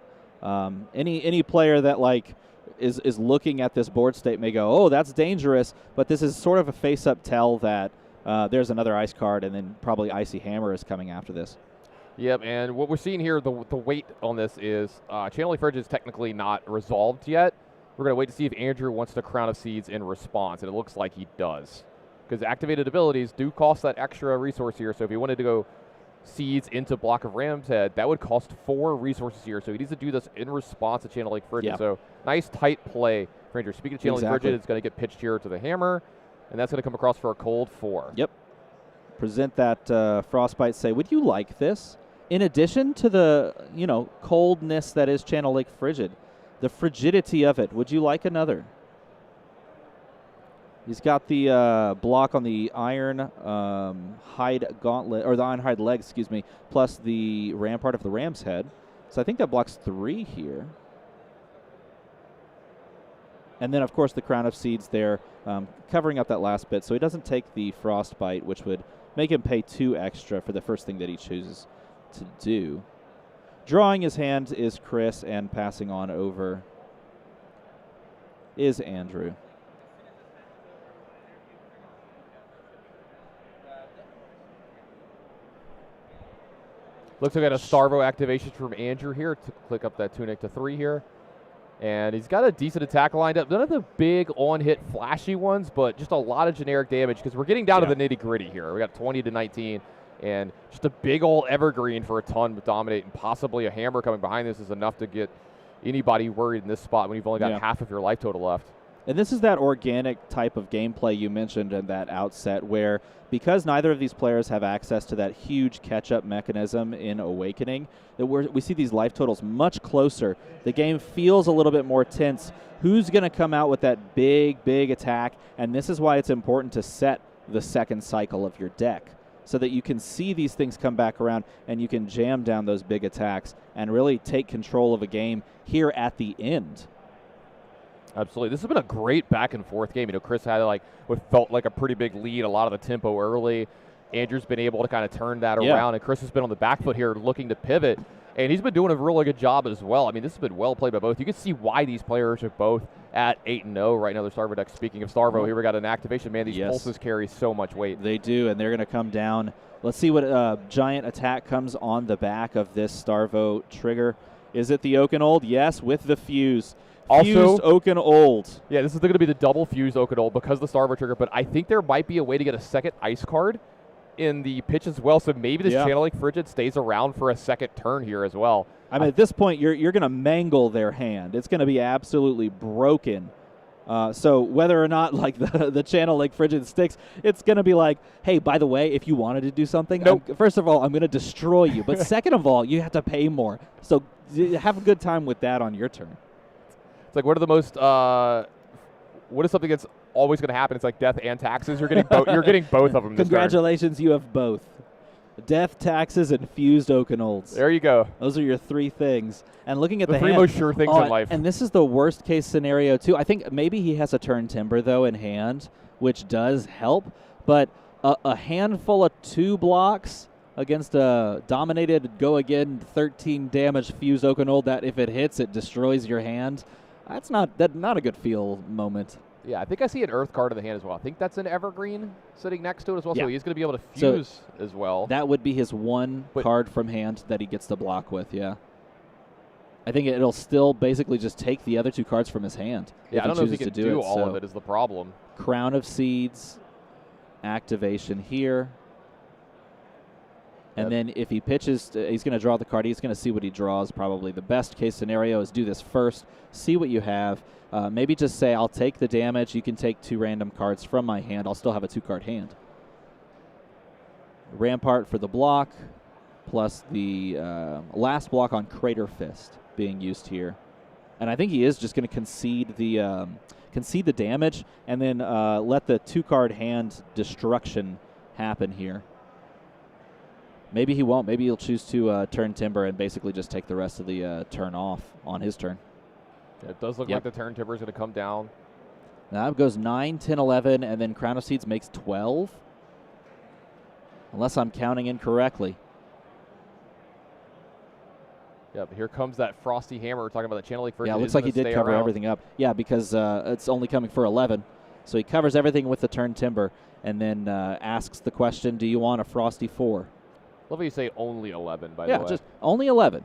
Any player that is looking at this board state may go, oh, that's dangerous, but this is sort of a face-up tell that there's another ice card, and then probably Icy Hammer is coming after this. Yep, and what we're seeing here, the weight on this is Channeling Fridge is technically not resolved yet. We're going to wait to see if Andrew wants to Crown of Seeds in response, and it looks like he does. Because activated abilities do cost that extra resource here, so if he wanted to go Seeds into Block of Ram's Head, that would cost 4 resources here, so he needs to do this in response to Channeling Frigid. Yep. So nice, tight play for Andrew. Speaking of Channeling Frigid, it's going to get pitched here to the Hammer, and that's going to come across for a cold 4. Yep. Present that Frostbite, say, would you like this? In addition to the, coldness that is Channeling Frigid, the frigidity of it, would you like another? He's got the block on the Iron Hide Gauntlet, or the Iron Hide leg, excuse me, plus the Rampart of the Ram's Head. So I think that blocks 3 here. And then, of course, the Crown of Seeds there, covering up that last bit. So he doesn't take the Frostbite, which would make him pay 2 extra for the first thing that he chooses to do. Drawing his hand is Chris, and passing on over is Andrew. Looks like we got a Starvo activation from Andrew here to click up that Tunic to 3 here. And he's got a decent attack lined up. None of the big on-hit flashy ones, but just a lot of generic damage because we're getting down to the nitty-gritty here. We got 20 to 19, and just a big old evergreen for a ton to dominate, and possibly a hammer coming behind this is enough to get anybody worried in this spot when you've only got half of your life total left. And this is that organic type of gameplay you mentioned in that outset where because neither of these players have access to that huge catch-up mechanism in Awakening, that we see these life totals much closer. The game feels a little bit more tense. Who's going to come out with that big, big attack? And this is why it's important to set the second cycle of your deck so that you can see these things come back around and you can jam down those big attacks and really take control of a game here at the end. Absolutely. This has been a great back-and-forth game. Chris had what felt like a pretty big lead, a lot of the tempo early. Andrew's been able to kind of turn that around, and Chris has been on the back foot here looking to pivot, and he's been doing a really good job as well. I mean, this has been well played by both. You can see why these players are both at 8-0 right now. Their Starvo deck. Speaking of Starvo, here we got an activation. Man, these pulses carry so much weight. They do, and they're going to come down. Let's see what giant attack comes on the back of this Starvo trigger. Is it the Oaken Old? Yes, with the fuse. Fused Oaken Old. Yeah, this is going to be the double fused Oaken Old because of the Starvo trigger, but I think there might be a way to get a second ice card in the pitch as well, so maybe this Channeling Frigid stays around for a second turn here as well. I mean, at this point, you're going to mangle their hand. It's going to be absolutely broken. So whether or not the Channeling Frigid sticks, it's going to be like, hey, by the way, if you wanted to do something, first of all, I'm going to destroy you. But second of all, you have to pay more. So have a good time with that on your turn. It's like, what is something that's always going to happen? It's like death and taxes. You're getting both. You're getting both of them. Congratulations, you have both. Death, taxes, and fused Oaken Olds. There you go. Those are your 3 things. And looking at the hand, three most sure things in life. And this is the worst case scenario too. I think maybe he has a turn Timber though in hand, which does help. But a handful of 2 blocks against a dominated go again 13 damage fused Oaken Old that if it hits it destroys your hand. That's not a good feel moment. Yeah, I think I see an Earth card in the hand as well. I think that's an Evergreen sitting next to it as well, so he's going to be able to fuse as well. That would be his one card from hand that he gets to block with, I think it'll still basically just take the other 2 cards from his hand. Yeah, I don't know if he can do all of it is the problem. Crown of Seeds, activation here. And then if he pitches, he's going to draw the card. He's going to see what he draws probably. The best case scenario is do this first, see what you have. Maybe just say, I'll take the damage. You can take 2 random cards from my hand. I'll still have a 2-card hand. Rampart for the block, plus the last block on Crater Fist being used here. And I think he is just going to concede the damage and then let the 2-card hand destruction happen here. Maybe he won't. Maybe he'll choose to turn Timber and basically just take the rest of the turn off on his turn. Yeah, it does look like the turn Timber is going to come down. Now it goes 9, 10, 11, and then Crown of Seeds makes 12. Unless I'm counting incorrectly. Yeah, but here comes that Frosty Hammer. We're talking about the Channel Lake Frigid. Yeah, it looks like he did cover everything up. Yeah, because it's only coming for 11. So he covers everything with the turn timber and then asks the question, do you want a Frosty 4? Love how you say only 11, by the way. Yeah, just only 11.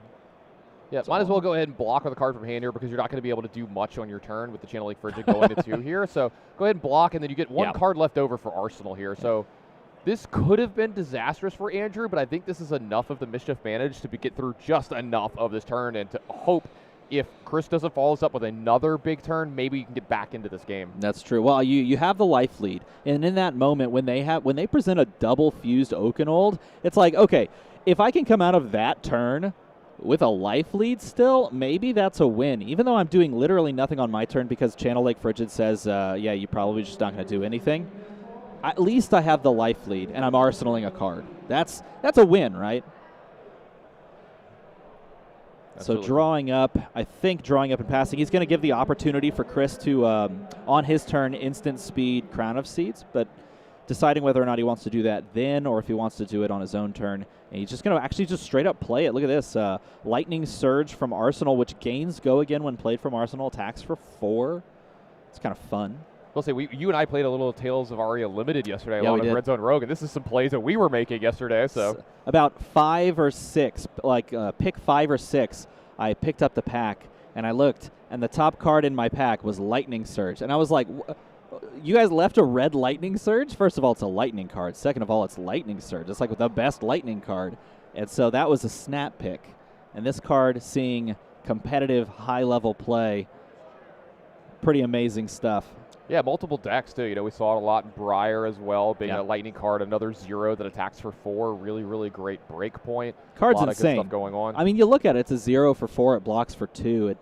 Yeah, might as well go ahead and block with a card from hand here because you're not going to be able to do much on your turn with the Channel Lake Frigid going to 2 here. So go ahead and block, and then you get one card left over for Arsenal here. So this could have been disastrous for Andrew, but I think this is enough of the mischief managed to get through just enough of this turn and to hope if Chris doesn't follow us up with another big turn, maybe you can get back into this game. That's true. Well, you have the life lead, and in that moment when they present a double fused Oakenold, it's like, okay, if I can come out of that turn with a life lead still, maybe that's a win. Even though I'm doing literally nothing on my turn because Channel Lake Frigid says, yeah, you're probably just not going to do anything. At least I have the life lead, and I'm arsenaling a card. That's a win, right? Absolutely. So drawing up and passing. He's going to give the opportunity for Chris to, on his turn, instant speed Crown of Seeds, but deciding whether or not he wants to do that then or if he wants to do it on his own turn. And he's just going to actually just straight up play it. Look at this. Lightning Surge from Arsenal, which gains go again when played from Arsenal. Attacks for 4. It's kind of fun. We'll say you and I played a little Tales of Aria Limited yesterday along with did. Red Zone Rogue, and this is some plays that we were making yesterday. So about 5 or 6, pick 5 or 6, I picked up the pack, and I looked, and the top card in my pack was Lightning Surge. And I was like, you guys left a red Lightning Surge? First of all, it's a Lightning card. Second of all, it's Lightning Surge. It's like the best Lightning card. And so that was a snap pick. And this card, seeing competitive, high-level play, pretty amazing stuff. Yeah, multiple decks, too. You know, we saw it a lot in Briar as well, being a Lightning card, another 0 that attacks for 4. Really, really great break point. Card's a lot insane. Of good stuff going on. I mean, you look at it, it's a 0 for 4. It blocks for 2. It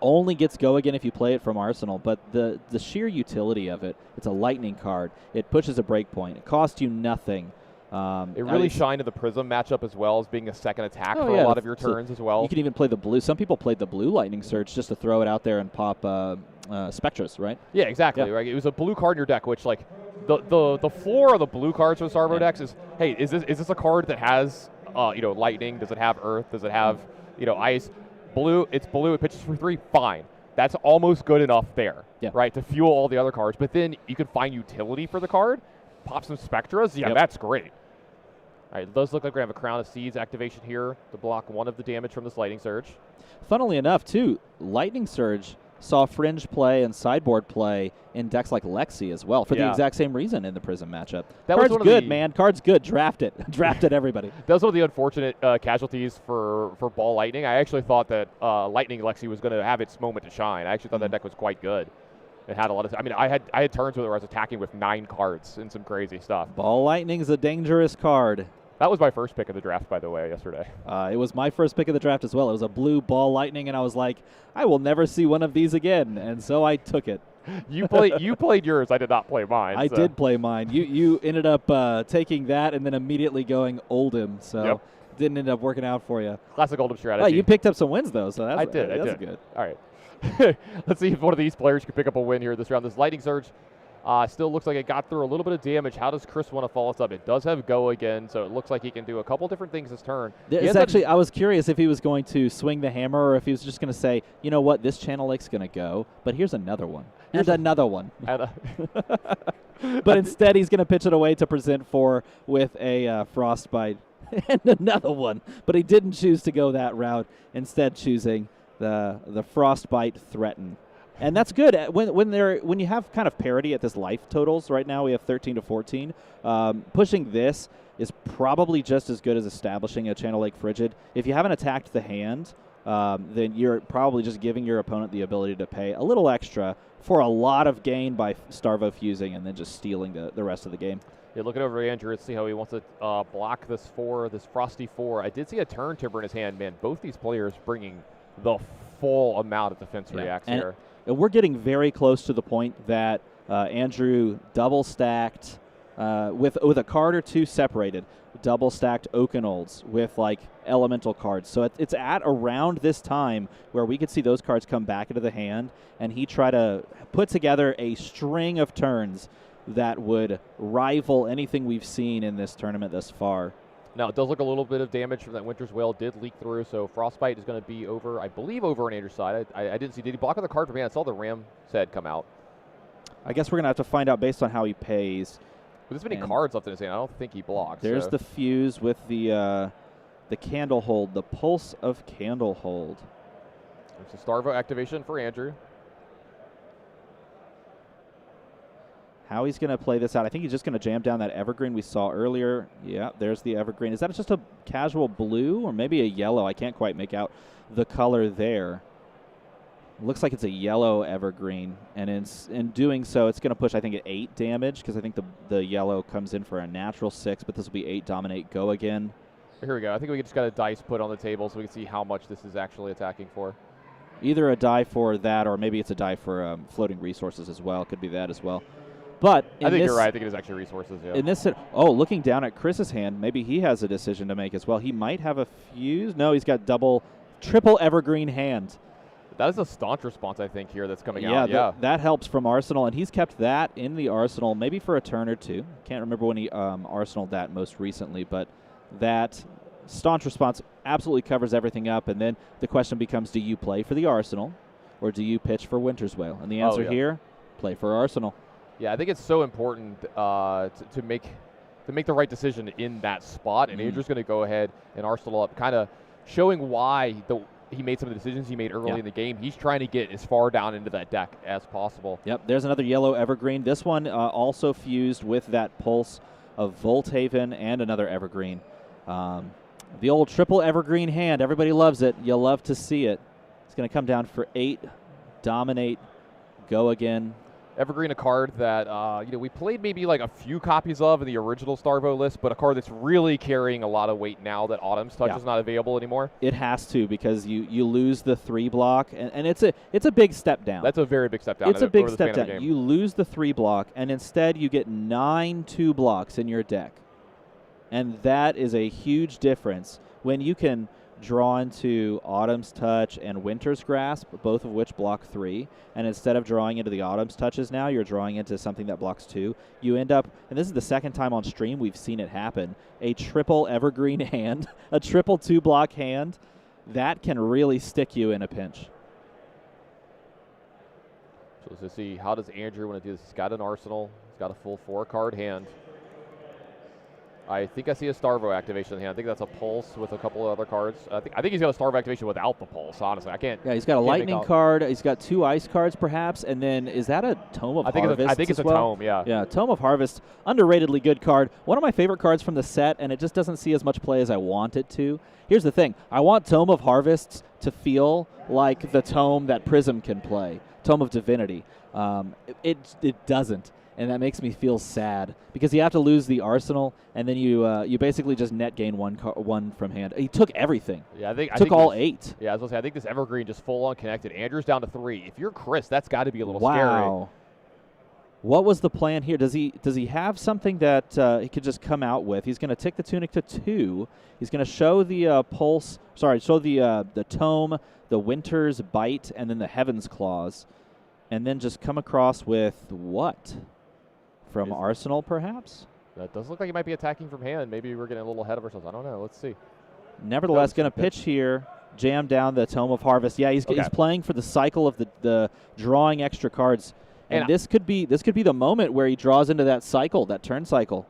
only gets go again if you play it from Arsenal, but the sheer utility of it, it's a Lightning card. It pushes a break point. It costs you nothing. It really shined in the Prism matchup as well as being a second attack for a lot of your turns as well. You can even play the blue. Some people played the blue Lightning Surge just to throw it out there and pop Spectras, right? Yeah, exactly. Yeah. Right. It was a blue card in your deck, which like the floor of the blue cards for Starvo decks is, hey, is this a card that has Lightning? Does it have Earth? Does it have Ice? Blue. It's blue. It pitches for 3. Fine. That's almost good enough there, right, to fuel all the other cards. But then you can find utility for the card, pop some Spectras. Yeah, that's great. All right, it does look like we have a Crown of Seeds activation here to block one of the damage from this Lightning Surge. Funnily enough, too, Lightning Surge saw fringe play and sideboard play in decks like Lexi as well for the exact same reason in the Prism matchup. Card's good, man. Card's good. Draft it. Draft it, everybody. That was one of the unfortunate casualties for Ball Lightning. I actually thought that Lightning Lexi was going to have its moment to shine. I actually thought that deck was quite good. It had a lot of. I mean, I had turns where I was attacking with 9 cards and some crazy stuff. Ball Lightning's a dangerous card. That was my first pick of the draft, by the way, yesterday. It was my first pick of the draft as well. It was a blue Ball Lightning, and I was like, I will never see one of these again, and so I took it. You played yours. I did not play mine. I did play mine. You ended up taking that and then immediately going Oldhim, so didn't end up working out for you. Classic Oldhim strategy. You picked up some wins, though, so that's that's good. All right. Let's see if one of these players can pick up a win here this round. This Lightning Surge still looks like it got through a little bit of damage. How does Chris want to follow us up? It does have go again, so it looks like he can do a couple different things this turn. I was curious if he was going to swing the hammer or if he was just going to say, you know what, this Channel Lake's going to go, but here's another one. Here's another one. But instead, he's going to pitch it away to present 4 with a Frostbite and another one. But he didn't choose to go that route, instead choosing the Frostbite Threaten. And that's good when you have kind of parity at this life totals. Right now we have 13 to 14. Pushing this is probably just as good as establishing a Channel Lake Frigid. If you haven't attacked the hand, then you're probably just giving your opponent the ability to pay a little extra for a lot of gain by Starvo fusing and then just stealing the rest of the game. Yeah, looking over at Andrew to see how he wants to block this Frosty 4. I did see a turn timber in his hand. Man, both these players bringing the full amount of defense reacts here. And we're getting very close to the point that Andrew double stacked with a card or 2 separated, double stacked Oakenolds with like elemental cards. So it's at around this time where we could see those cards come back into the hand, and he try to put together a string of turns that would rival anything we've seen in this tournament thus far. Now, it does look a little bit of damage from that Winter's Wail did leak through, so Frostbite is going to be over, I believe, over on Andrew's side. I didn't see. Did he block on the card for me? I saw the Ram head come out. I guess we're going to have to find out based on how he pays. With this many cards left in his hand, I don't think he blocked. There's the fuse with the Candle Hold, the Pulse of Candle Hold. There's a Starvo activation for Andrew. How he's going to play this out. I think he's just going to jam down that Evergreen we saw earlier. Yeah, there's the Evergreen. Is that just a casual blue or maybe a yellow? I can't quite make out the color there. It looks like it's a yellow Evergreen, and in doing so, it's going to push, I think, at 8 damage, because I think the yellow comes in for a natural 6, but this will be 8 Dominate, go again. Here we go. I think we just got a dice put on the table so we can see how much this is actually attacking for. Either a die for that, or maybe it's a die for floating resources as well. Could be that as well. But I think you're right. I think it is actually resources, yeah. In this, looking down at Chris's hand, maybe he has a decision to make as well. He might have a fuse. No, he's got triple Evergreen hand. That is a staunch response, I think, here that's coming out. Yeah, that helps from Arsenal, and he's kept that in the arsenal maybe for a turn or two. Can't remember when he arsenaled that most recently, but that staunch response absolutely covers everything up, and then the question becomes, do you play for the arsenal, or do you pitch for Winter's Wail? And the answer here, play for Arsenal. Yeah, I think it's so important to make the right decision in that spot, and Andrew's going to go ahead and arsenal up, kind of showing why he made some of the decisions he made early in the game. He's trying to get as far down into that deck as possible. Yep, there's another yellow Evergreen. This one also fused with that Pulse of Volthaven and another Evergreen. The old triple Evergreen hand, everybody loves it. You'll love to see it. It's going to come down for 8, Dominate, go again. Evergreen, a card that we played maybe like a few copies of in the original Starvo list, but a card that's really carrying a lot of weight now that Autumn's Touch is not available anymore. It has to, because you lose the 3 block, and it's a big step down. That's a very big step down. It's a big step down. You lose the 3 block, and instead you get 9 2 blocks in your deck, and that is a huge difference when you can draw into Autumn's Touch and Winter's Grasp, both of which block 3, and instead of drawing into the Autumn's Touches now, you're drawing into something that blocks 2. You end up, and this is the second time on stream we've seen it happen, a triple Evergreen hand, a triple 2-block hand, that can really stick you in a pinch. So let's see, how does Andrew want to do this? He's got an arsenal. He's got a full 4-card hand. I think I see a Starvo activation in the hand. I think that's a Pulse with a couple of other cards. I think he's got a Starvo activation without the Pulse, honestly. I can't. Yeah, he's got a Lightning card. He's got 2 Ice cards, perhaps. And then, is that a Tome of Harvest? I think it's a Tome, yeah. Yeah, Tome of Harvest, underratedly good card. One of my favorite cards from the set, and it just doesn't see as much play as I want it to. Here's the thing. I want Tome of Harvests to feel like the Tome that Prism can play, Tome of Divinity. It doesn't. And that makes me feel sad, because you have to lose the arsenal, and then you basically just net gain one from hand. He took everything. Yeah, I think took all 8. Yeah, I was gonna say, I think this Evergreen just full on connected. Andrew's down to 3. If you're Chris, that's got to be a little scary. Wow. What was the plan here? Does he have something that he could just come out with? He's going to tick the Tunic to 2. He's going to show the Pulse. Sorry, show the Tome, the Winter's Bite, and then the Heaven's Claws, and then just come across with what? From Arsenal, perhaps? That does look like he might be attacking from hand. Maybe we're getting a little ahead of ourselves. I don't know. Let's see. Nevertheless, going to pitch here, jam down the Tome of Harvest. Yeah, he's playing for the cycle of the drawing extra cards. And this could be the moment where he draws into that cycle, that turn cycle.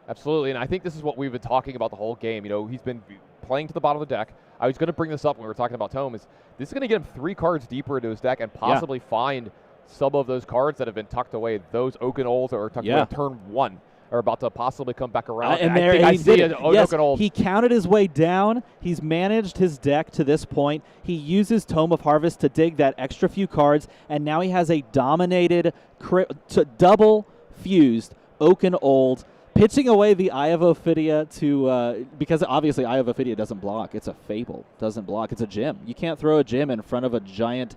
Absolutely, and I think this is what we've been talking about the whole game. You know, he's been playing to the bottom of the deck. I was going to bring this up when we were talking about Tome. This is going to get him 3 cards deeper into his deck and possibly find some of those cards that have been tucked away, those Oaken Olds that were tucked away on turn 1, are about to possibly come back around. And there he did it. Yes, he counted his way down. He's managed his deck to this point. He uses Tome of Harvest to dig that extra few cards, and now he has a dominated, double fused Oaken Old, pitching away the Eye of Ophidia to because obviously Eye of Ophidia doesn't block. It's a Fable, doesn't block. It's a gem. You can't throw a gem in front of a giant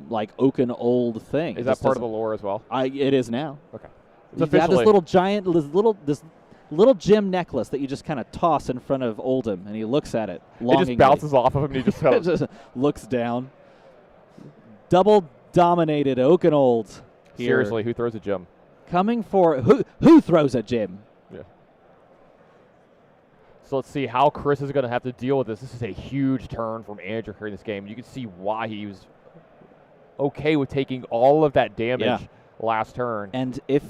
like Oaken Old thing. Is that part of the lore as well? It is now. Okay. You've got this little giant, this little gem necklace that you just kind of toss in front of Oldhim, and he looks at it longingly. It just bounces off of him, and he just looks down. Double dominated Oaken Old. Seriously, who throws a gem? Coming for who throws a gem? Yeah. So let's see how Chris is going to have to deal with this. This is a huge turn from Andrew here in this game. You can see why he was okay with taking all of that damage last turn. And if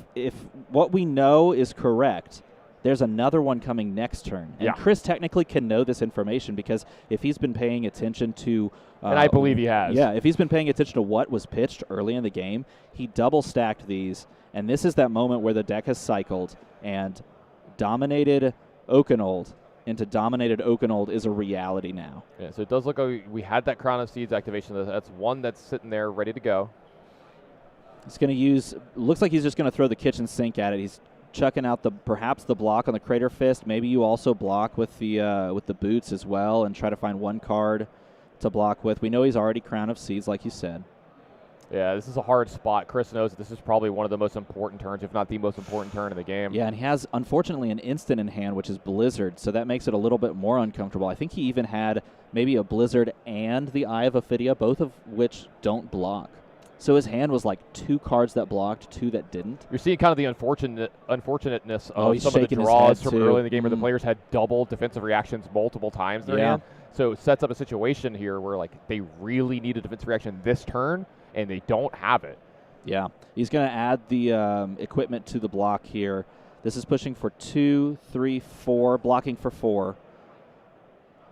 what we know is correct, there's another one coming next turn. And Chris technically can know this information because if he's been paying attention to and I believe he has. Yeah, if he's been paying attention to what was pitched early in the game, he double stacked these. And this is that moment where the deck has cycled and dominated Oakenold into dominated Oakenold is a reality now. Yeah, so it does look like we had that Crown of Seeds activation. That's one that's sitting there ready to go. He's going to use, looks like he's just going to throw the kitchen sink at it. He's chucking out perhaps the block on the Crater Fist. Maybe you also block with the boots as well and try to find one card to block with. We know he's already Crown of Seeds, like you said. Yeah, this is a hard spot. Chris knows that this is probably one of the most important turns, if not the most important turn in the game. Yeah, and he has, unfortunately, an instant in hand, which is Blizzard, so that makes it a little bit more uncomfortable. I think he even had maybe a Blizzard and the Eye of Ophidia, both of which don't block. So his hand was like 2 cards that blocked, 2 that didn't. You're seeing kind of the unfortunateness of some of the draws from too. early in the game where the players had double defensive reactions multiple times in their hand. So it sets up a situation here where like they really need a defensive reaction this turn, and they don't have it. Yeah, he's going to add the equipment to the block here. This is pushing for 2, 3, 4, blocking for 4.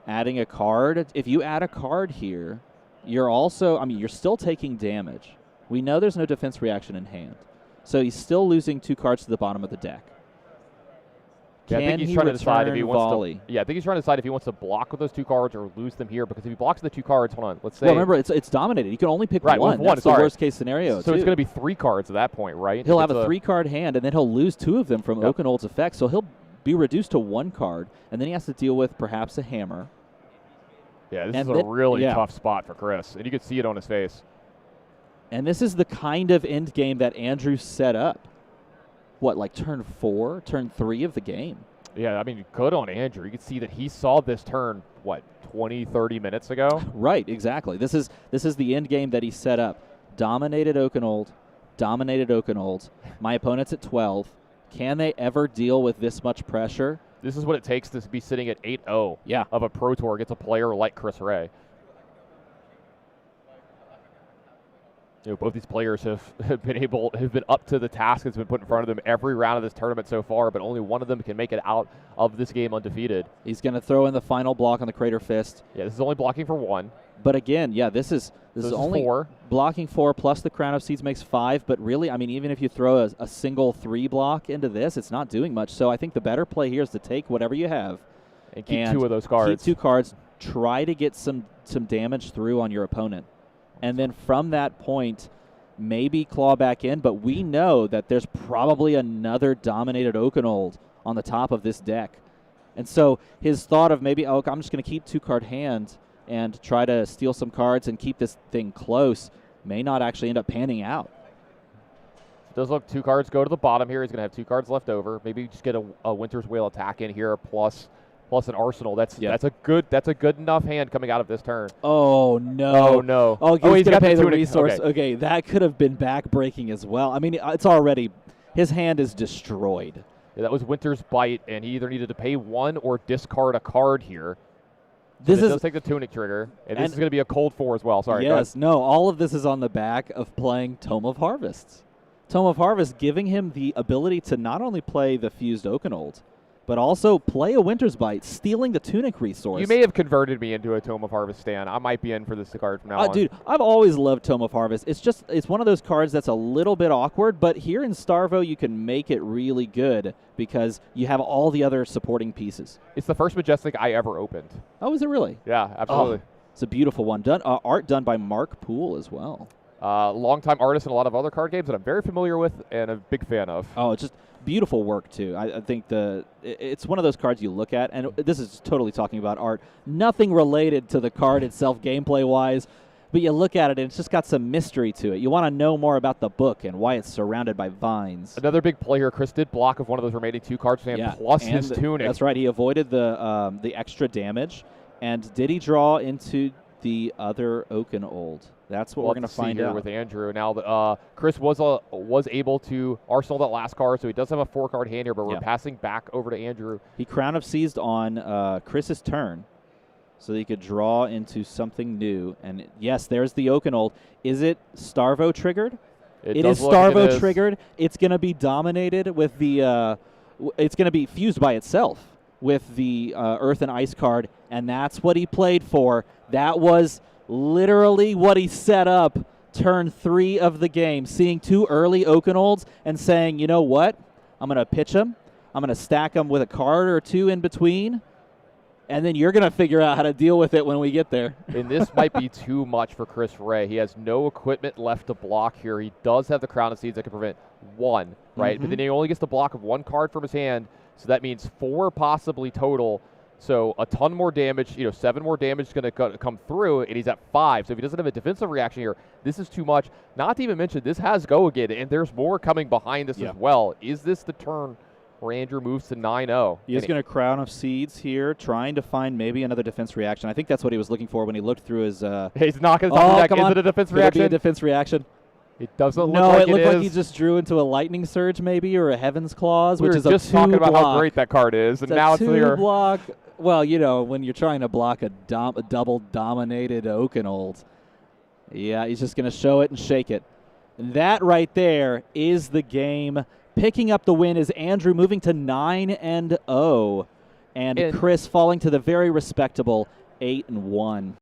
Adding a card. If you add a card here, you're also, you're still taking damage. We know there's no defense reaction in hand. So he's still losing 2 cards to the bottom of the deck. Yeah, I think he's trying to decide if he wants volley? to. Yeah, I think he's trying to decide if he wants to block with those 2 cards or lose them here. Because if he blocks the 2 cards, hold on, let's say. Well, remember it's dominated. You can only pick one. With one. That's the worst case scenario. So it's going to be 3 cards at that point, right? He'll have a 3-card hand, and then he'll lose 2 of them from Oakenold's effect. So he'll be reduced to 1 card, and then he has to deal with perhaps a hammer. Yeah, this is a really tough spot for Chris, and you can see it on his face. And this is the kind of end game that Andrew set up. What, like turn 4, turn 3 of the game? Yeah, I mean, good on Andrew. You can see that he saw this turn, 20, 30 minutes ago? Right, exactly. This is the end game that he set up. Dominated Oakenold. My opponent's at 12. Can they ever deal with this much pressure? This is what it takes to be sitting at 8-0 of a Pro Tour against a player like Chris Ray. Both these players have been up to the task that's been put in front of them every round of this tournament so far, but only one of them can make it out of this game undefeated. He's going to throw in the final block on the Crater Fist. Yeah, this is only blocking for 1. But again, this is only 4. Blocking 4 plus the Crown of Seeds makes 5. But really, even if you throw a single 3 block into this, it's not doing much. So I think the better play here is to take whatever you have and keep 2 of those cards. Keep 2 cards. Try to get some damage through on your opponent. And then from that point, maybe claw back in. But we know that there's probably another dominated Oakenold on the top of this deck. And so his thought of maybe, I'm just going to keep 2-card hand and try to steal some cards and keep this thing close may not actually end up panning out. It does look 2 cards go to the bottom here. He's going to have 2 cards left over. Maybe just get a Winter's Whale attack in here plus an Arsenal. That's a good enough hand coming out of this turn. Oh no! Oh no! Oh, he's going to pay the resource. Okay, that could have been back-breaking as well. It's already his hand is destroyed. Yeah, that was Winter's Bite, and he either needed to pay 1 or discard a card here. This does take the Tunic trigger, and this is going to be a cold 4 as well. Sorry. Yes, no, all of this is on the back of playing Tome of Harvests. Tome of Harvest giving him the ability to not only play the Fused Oakenold, but also play a Winter's Bite, stealing the Tunic resource. You may have converted me into a Tome of Harvest stan. I might be in for this card from now on. Dude, I've always loved Tome of Harvest. It's one of those cards that's a little bit awkward, but here in Starvo you can make it really good because you have all the other supporting pieces. It's the first Majestic I ever opened. Oh, is it really? Yeah, absolutely. It's a beautiful one. Art done by Mark Poole as well. Longtime artist in a lot of other card games that I'm very familiar with and a big fan of. Oh, it's just beautiful work, too. I think it's one of those cards you look at, and this is totally talking about art. Nothing related to the card itself gameplay-wise, but you look at it, and it's just got some mystery to it. You want to know more about the book and why it's surrounded by vines. Another big play here. Chris did block of one of those remaining 2 cards plus his Tunic. That's right. He avoided the extra damage. And did he draw into the other Oakenold? That's what we'll we're going to find here out with Andrew. Now, Chris was able to arsenal that last card, so he does have a 4-card hand here, but we're passing back over to Andrew. He Crown of Seized on Chris's turn, so he could draw into something new. And yes, there's the Oakenold. Is it Starvo triggered? It is Starvo triggered. It's going to be dominated with the. It's going to be fused by itself with the Earth and Ice card, and that's what he played for. That was literally what he set up turn 3 of the game, seeing 2 early Oakenolds and saying, you know what? I'm going to pitch them. I'm going to stack them with a card or 2 in between, and then you're going to figure out how to deal with it when we get there. And this might be too much for Chris Ray. He has no equipment left to block here. He does have the Crown of Seeds that can prevent 1, right? But then he only gets the block of 1 card from his hand, so that means 4 possibly total. So a ton more damage, 7 more damage is going to come through, and he's at 5. So if he doesn't have a defensive reaction here, this is too much. Not to even mention, this has go again, and there's more coming behind this as well. Is this the turn where Andrew moves to 9-0? He is going to Crown of Seeds here, trying to find maybe another defense reaction. I think that's what he was looking for when he looked through his... He's not going to top the deck. Is it a defense reaction? Be a defense reaction. It doesn't look no, like it looked like he just drew into a Lightning Surge maybe, or a Heaven's Claws, which is a 2 block. We were just talking about how great that card is, and now it's here. 2 block. Well, when you're trying to block a double-dominated Oakenold, yeah, he's just going to show it and shake it. And that right there is the game. Picking up the win is Andrew moving to 9-0, and Chris falling to the very respectable 8-1.